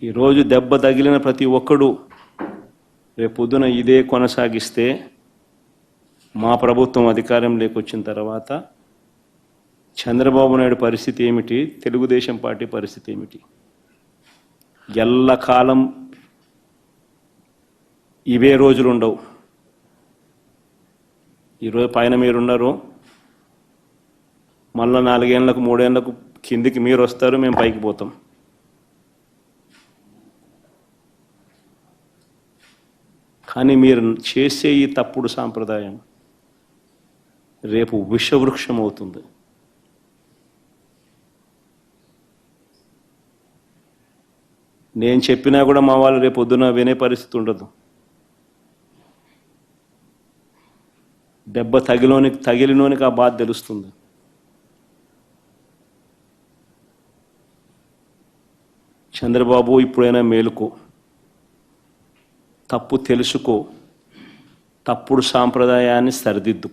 ఈరోజు దెబ్బ తగిలిన ప్రతి ఒక్కడు రేపొద్దున ఇదే కొనసాగిస్తే మా ప్రభుత్వం అధికారంలోకి వచ్చిన తర్వాత చంద్రబాబు నాయుడు పరిస్థితి ఏమిటి, తెలుగుదేశం పార్టీ పరిస్థితి ఏమిటి? ఎల్లకాలం ఇవే రోజులు ఉండవు. ఈరోజు పైన మీరున్నారు, మళ్ళీ 4 ఏళ్లకు 3 ఏళ్లకు కిందికి మీరు వస్తారు, మేము పైకి పోతాం. కానీ మీరు చేసే ఈ తప్పుడు సాంప్రదాయం రేపు విషవృక్షం అవుతుంది. నేను చెప్పినా కూడా మా వాళ్ళు రేపు పొద్దున వినే పరిస్థితి ఉండదు. దెబ్బ తగిలినోనికి ఆ బాధ తెలుస్తుంది. చంద్రబాబు ఇప్పుడైనా మేలుకో, తప్పు తెలుసుకో, తప్పుడు సాంప్రదాయాన్ని సరిదిద్దు.